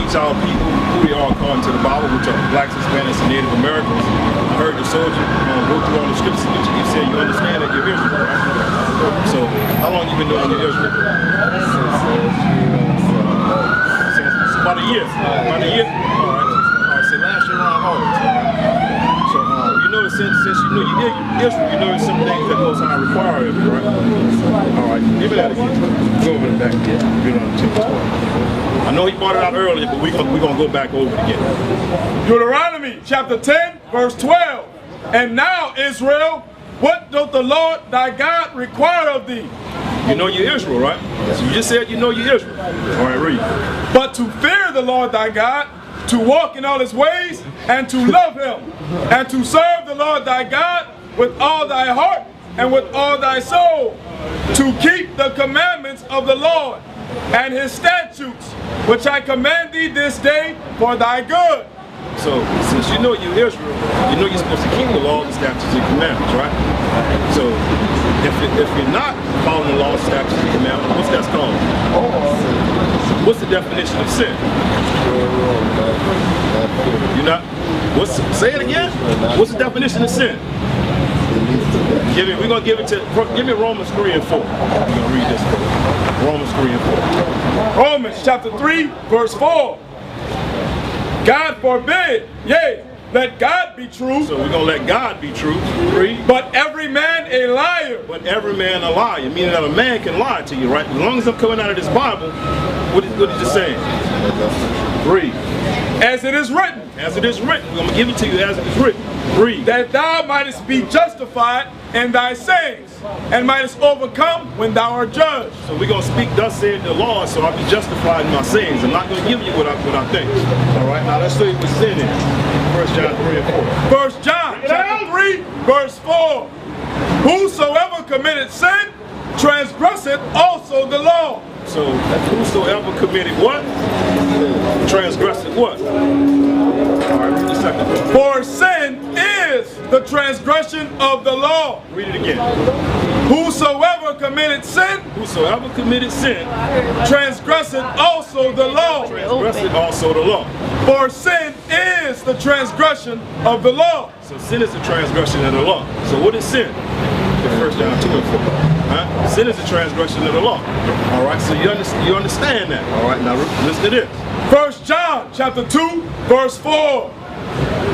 teach our people who they are according to the Bible, which are blacks, Hispanics, and Native Americans. I heard the soldier go through all the scriptures that you said you understand that you're Israel, right? So, how long you been doing your Israel? Since about a year. About a year? Alright, so last year around August. So, you notice since you know you're Israel, you notice some things that Most High require of you, right? Alright, give me that again. Go over the back again. I know he brought it out earlier, but we're gonna go back over it again. Deuteronomy chapter 10, verse 12. And now, Israel, what doth the Lord thy God require of thee? You know you're Israel, right? So you just said you know you're Israel. All right, read. But to fear the Lord thy God, to walk in all his ways, and to love him, and to serve the Lord thy God with all thy heart and with all thy soul, to keep the commandments of the Lord and his statutes, which I command thee this day for thy good. So, since you know you're Israel, you know you're supposed to keep the laws, the statutes, and commandments, right? So, if you're not following the laws, statutes, and commandments, what's that called? What's the definition of sin? You're not. Say it again. What's the definition of sin? We're gonna give it to. Give me Romans 3 and 4. We're gonna read this. Romans 3 and 4. Romans chapter 3, verse 4. God forbid, yea, let God be true. So we're going to let God be true. But every man a liar. But every man a liar, meaning that a man can lie to you, right? As long as I'm coming out of this Bible, what is it saying? Read. As it is written. As it is written. I'm going to give it to you as it is written. Read. That thou mightest be justified in thy sayings, and mightest overcome when thou art judged. So we're going to speak thus said the Lord, so I'll be justified in my sayings. I'm not going to give you what I think. All right, now let's show you what sin is. 1 John 3 and 4. 1 John chapter 3, verse 4. Whosoever committed sin, transgresseth also the law. So whosoever committed what? Transgresseth what? All right, read the second one. For sin is the transgression of the law. Read it again. Whosoever committed sin, transgresseth also the law. Transgresseth also the law. For sin is the transgression of the law. So sin is the transgression of the law. So what is sin? The 1 John 2 and 4. Huh? Sin is the transgression of the law. All right, so you understand that. All right, now listen to this. 1 John chapter 2, verse 4.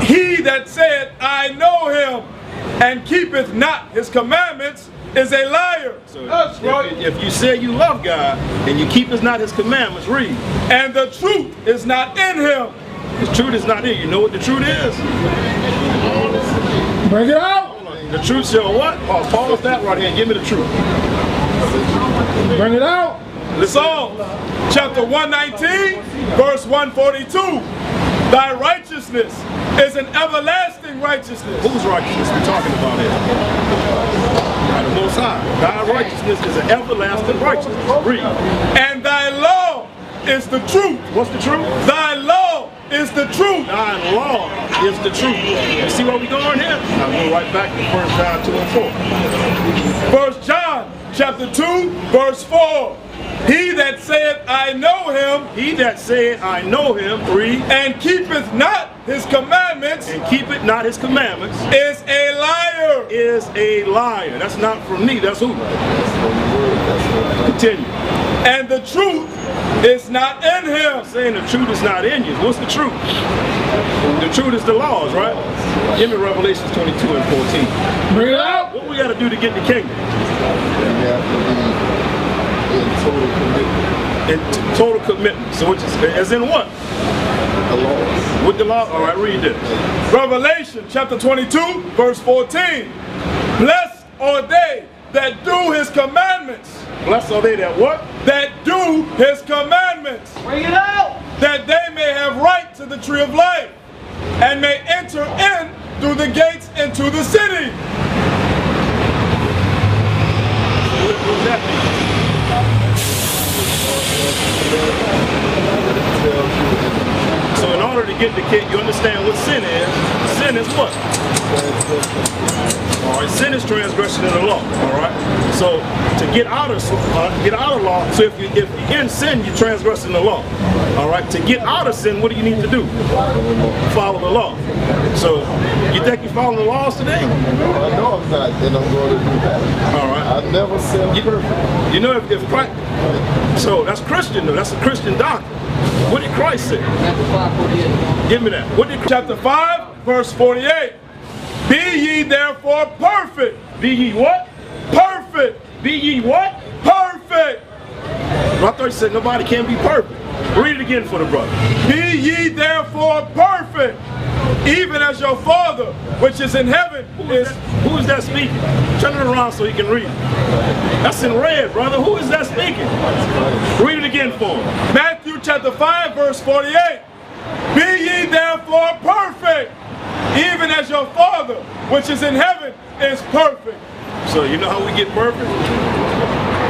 He that said, I know him, and keepeth not his commandments, is a liar. So if you say you love God, and you keep not his commandments, read. And the truth is not in him. The truth is not in you. You know what the truth is? Bring it out. The truth shall what? Oh, pause that right here. Give me the truth. Bring it out. Psalm chapter 119, verse 142. Thy righteousness is an everlasting righteousness. Whose righteousness we talking about here? By the Most High. Thy righteousness is an everlasting righteousness. Read. And thy law is the truth. What's the truth? Thy law is the truth. Thy law is the truth. You see where we going here? Now go right back to 1 John 2 and 4. 1 John chapter 2, verse 4. He that saith, I know him. He that saith, I know him. Read. And keepeth not his commandments. And keepeth not his commandments. Is a liar. Is a liar. That's not from me. That's who? Continue. And the truth is not in him. I'm saying the truth is not in you. What's the truth? The truth is the laws, right? Give me Revelations 22 and 14. Bring it out. What we got to do to get the kingdom? In total commitment. So which is as in what? The law. With the law? All right, read this. Revelation chapter 22, verse 14. Blessed are they that do his commandments. Blessed are they that what? That do his commandments. Bring it out. That they may have right to the tree of life, and may enter in through the gates into the city. What does that mean? So in order to get the kid, you understand what sin is. Sin is what? All All right, sin is transgression of the law. All right. So to get out of law, so if you're in sin, you're transgressing the law. All right. To get out of sin, what do you need to do? Follow the law. So you think you're following the laws today? I know I'm not, and I'm going to do that. All right. I never said I'm perfect. You know, if Christ, so that's Christian though. That's a Christian doctrine. What did Christ say? Give me that. What did Chapter 5, verse 48. Be ye therefore perfect. Be ye what? Perfect. Be ye what? Perfect. I thought you said nobody can be perfect. Read it again for the brother. Be ye therefore perfect, even as your Father which is in heaven is. Who is that speaking? Turn it around so he can read it. That's in red, brother. Who is that speaking? Read it again for him. Matthew chapter 5, verse 48. Be ye therefore perfect, even as your Father which is in heaven is perfect. So you know how we get perfect?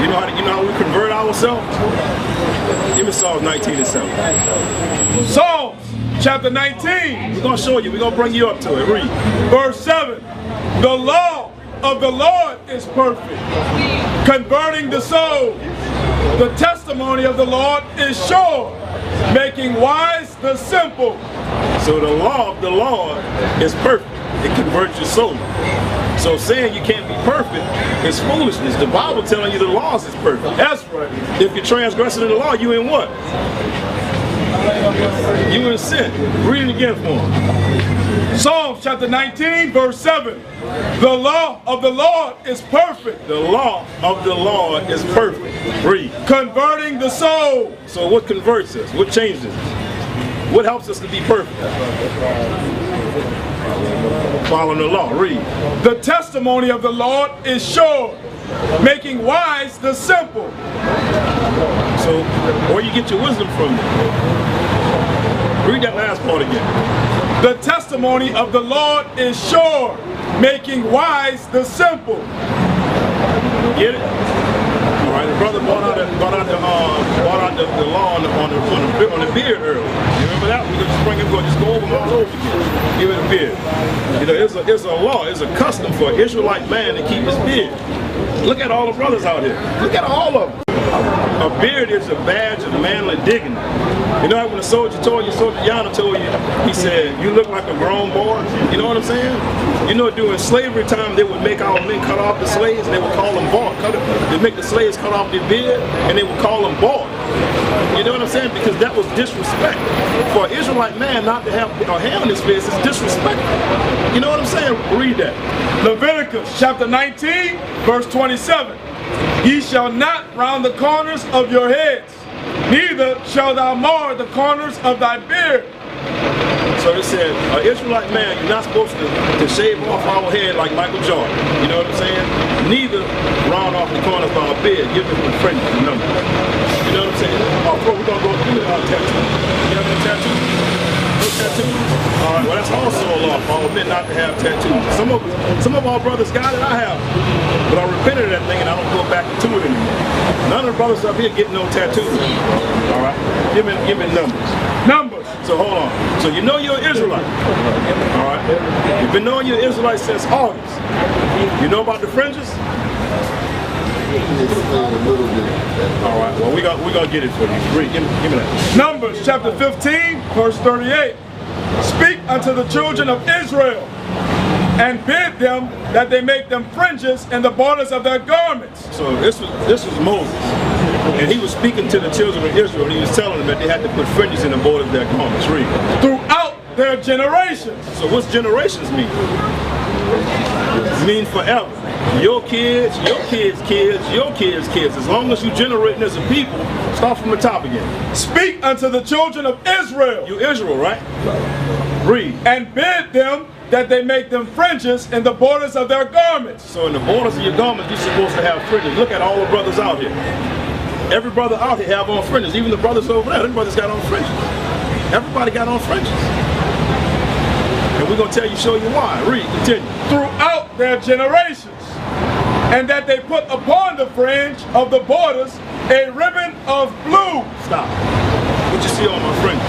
You know how we convert ourselves? Give me Psalms 19 and 7. Psalms chapter 19. We're going to show you. We're going to bring you up to it. Read. Verse 7. The law of the Lord is perfect, converting the soul. The testimony of the Lord is sure, making wise the simple. So the law of the Lord is perfect. It converts your soul. So saying you can't be perfect is foolishness. The Bible telling you the laws is perfect. That's right. If you're transgressing the law, you in what? You in sin. Read it again for him. Psalms chapter 19, verse 7. The law of the Lord is perfect. The law of the Lord is perfect. Read. Converting the soul. So what converts us? What changes us? What helps us to be perfect? Following the law. Read. The testimony of the Lord is sure, making wise the simple. So where you get your wisdom from? Read that last part again. The testimony of the Lord is sure, making wise the simple. Get it? All right. The brother brought out the law on the beard earlier. You remember that? We just go over them all over again. Give it a beard. You know, it's a law. It's a custom for an Israelite man to keep his beard. Look at all the brothers out here. Look at all of them. A beard is a badge of manly dignity. You know when the soldier told you, Soldier Yana told you, he said, you look like a grown boy. You know what I'm saying? You know, during slavery time, they would make our men cut off the slaves, and they would call them boy. They'd make the slaves cut off their beard, and they would call them boy. You know what I'm saying? Because that was disrespect. For an Israelite man not to have a hair on his face is disrespectful. You know what I'm saying? Read that. Leviticus chapter 19, verse 27. Ye shall not round the corners of your heads, neither shall thou mar the corners of thy beard. So they said, an Israelite man, you're not supposed to shave off our head like Michael Jordan. You know what I'm saying? Neither round off the corners of our beard. Give them a friend number. You know what I'm saying? Bro, we're going to go through our tattoo. You have no tattoo? No tattoo? All right, well, that's also a law for all men not to have tattoos. Some of our brothers got it, I have. But I repented of that thing and I don't go back into it anymore. None of the brothers up here get no tattoos. All right? Give me numbers. Numbers. So hold on. So you know you're an Israelite. All right? You've been knowing you're an Israelite since August. You know about the fringes? All right. Well, we gonna get it for you. Read. Give me that. Numbers chapter 15, verse 38. Speak unto the children of Israel, and bid them that they make them fringes in the borders of their garments. So this was Moses, and he was speaking to the children of Israel, and he was telling them that they had to put fringes in the borders of their garments. Read. Throughout their generations. So what's generations mean? It means forever. Your kids, your kids' kids, your kids' kids. As long as you're generating as a people, start from the top again. Speak unto the children of Israel. You Israel, right? Read. And bid them that they make them fringes in the borders of their garments. So in the borders of your garments, you're supposed to have fringes. Look at all the brothers out here. Every brother out here have on fringes. Even the brothers over there, everybody's got on fringes. Everybody got on fringes. And we're going to tell you, show you why. Read, continue. Throughout their generations. And that they put upon the fringe of the borders a ribbon of blue. Stop. What you see on my fringe?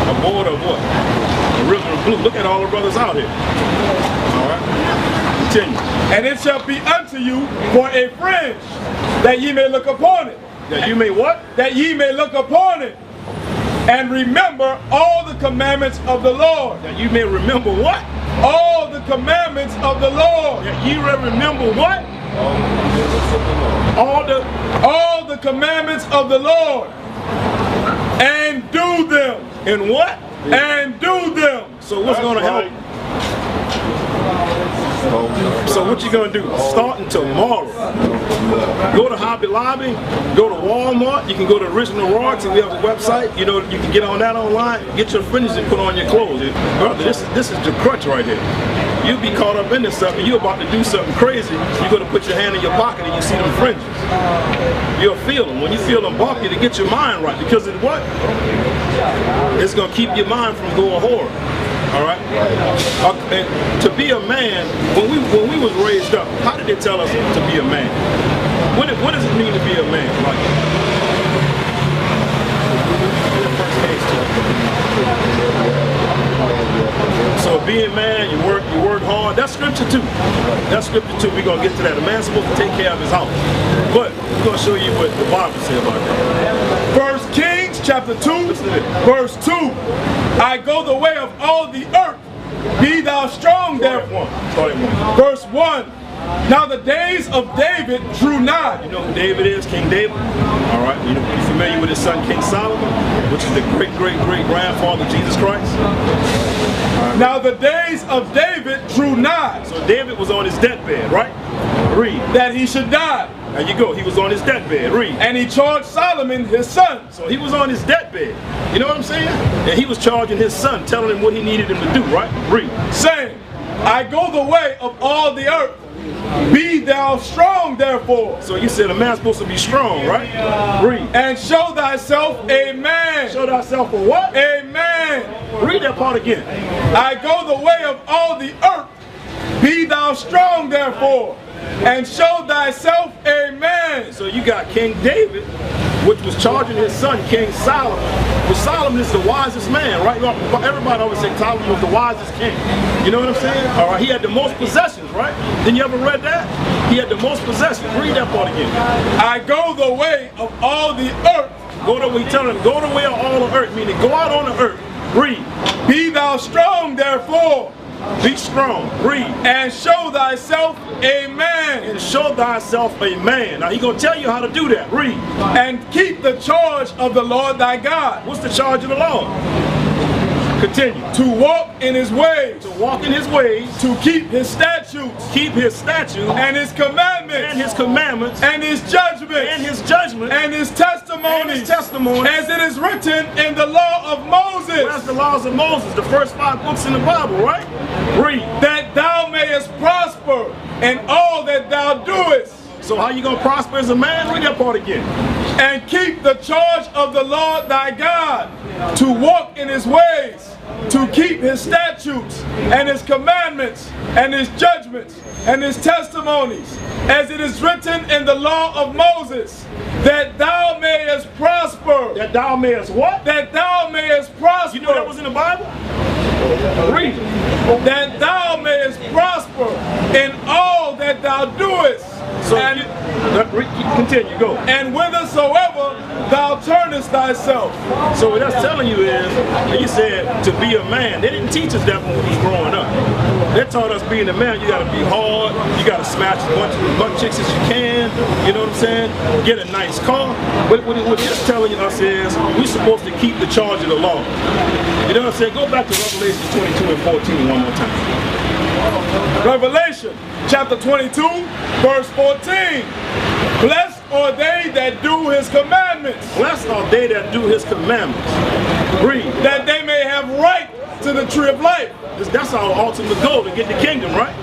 A border of what? A ribbon of blue. Look at all the brothers out here. All right. Continue. And it shall be unto you for a fringe, that ye may look upon it. That you may what? That ye may look upon it, and remember all the commandments of the Lord. That you may remember what? All the commandments of the Lord. That ye may remember what? All the commandments of the Lord, and do them. And what? And do them. So what's going to help? So what you gonna do? Starting tomorrow, go to Hobby Lobby, go to Walmart. You can go to Original Royalty. We have a website. You know, you can get on that online. Get your fringes and put on your clothes. Brother, this is the crutch right here. You'll be caught up in this stuff, and you're about to do something crazy. You're gonna put your hand in your pocket and you see them fringes. You'll feel them. When you feel them bump you, to get your mind right, because it's what? It's gonna keep your mind from going horror. All right. And to be a man, when we was raised up, how did they tell us to be a man? What does it mean to be a man? Like, so being a man, you work hard. That's scripture too. That's scripture too. We're gonna get to that. A man's supposed to take care of his house, but we're gonna show you what the Bible says about that. 1 Kings chapter 2, verse 2. I go the way of all the earth, be thou strong therefore. Verse 1. Now the days of David drew nigh. You know who David is? King David. All right. You familiar with his son King Solomon, which is the great-great-great-grandfather of Jesus Christ? Right. Now the days of David drew nigh. So David was on his deathbed, right? Read. That he should die. There you go. He was on his deathbed. Read. And he charged Solomon his son. So he was on his deathbed. You know what I'm saying? And he was charging his son, telling him what he needed him to do, right? Read. Saying, I go the way of all the earth. Be thou strong therefore. So you said a man's supposed to be strong, right? Read. And show thyself a man. Show thyself a what? A man. Read that part again. I go the way of all the earth. Be thou strong therefore. And show thyself a man. So you got King David, which was charging his son, King Solomon. But Solomon is the wisest man, right? Everybody always say Solomon was the wisest king. You know what I'm saying? All right, he had the most possessions, right? Then you ever read that? He had the most possessions. Read that part again. I go the way of all the earth. Go the way, tell him, go the way of all the earth, meaning go out on the earth. Read. Be thou strong therefore. Be strong. Read. And show thyself a man. And show thyself a man. Now he's going to tell you how to do that. Read. And keep the charge of the Lord thy God. What's the charge of the Lord? Continue. To walk in his ways. To walk in his ways. To keep his statutes. Keep his statutes. And his commandments. And his commandments. And his judgments. And his judgments. And his testimonies. And his testimonies. As it is written in the law of Moses. Well, that's the laws of Moses, the first 5 books in the Bible, right? Read. That thou mayest prosper in all that thou doest. So how you going to prosper as a man? Read that part again. And keep the charge of the Lord thy God, to walk in his ways, to keep his statutes and his commandments and his judgments and his testimonies, as it is written in the law of Moses, that thou mayest prosper. That thou mayest what? That thou mayest prosper. You know that was in the Bible? Read. That thou mayest prosper in all that thou doest. So continue, go. And whithersoever thou turnest thyself. So what that's telling you is, he said to be a man. They didn't teach us that when we was growing up. They taught us being a man, you gotta be hard, you gotta smash as much chicks as you can, you know what I'm saying? Get a nice car. But what it's telling us is, we're supposed to keep the charge of the law. You know what I'm saying? Go back to Revelation 22 and 14 one more time. Revelation chapter 22, verse 14. Blessed are they that do his commandments. Blessed are they that do his commandments. Read. That they may have right to the tree of life. That's our ultimate goal, to get the kingdom, right?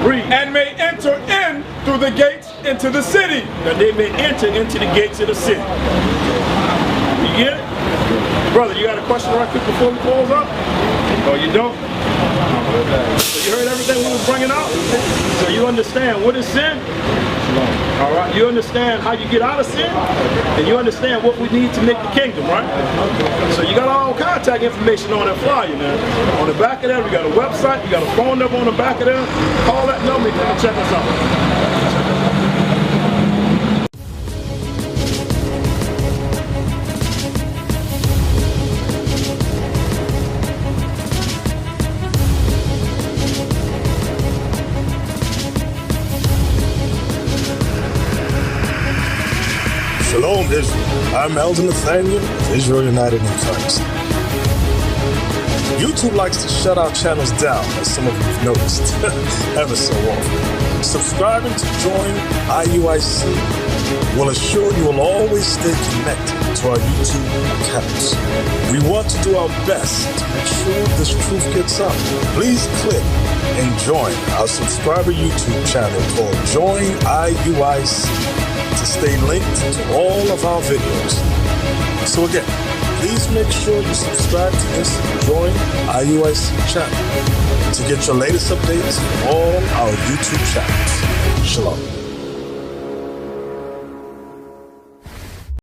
Read. And may enter in through the gates into the city. That they may enter into the gates of the city. You get it? Brother, you got a question right quick before we close up? Oh, you don't? So you heard everything we was was bringing out. So you understand what is sin. All right, you understand how you get out of sin, and you understand what we need to make the kingdom, right? So you got all contact information on that flyer, man. On the back of that, we got a website, you got a phone number on the back of there. Call that number and check us out. Shalom, Israel. I'm Elder Nathaniel of Israel United in Christ. YouTube likes to shut our channels down, as some of you have noticed, ever so often. Subscribing to join IUIC will assure you will always stay connected to our YouTube accounts. We want to do our best to make sure this truth gets out. Please click and join our subscriber YouTube channel called Join IUIC to stay linked to all of our videos. So again, please make sure you subscribe to this Join IUIC channel to get your latest updates from all our YouTube channels. Shalom.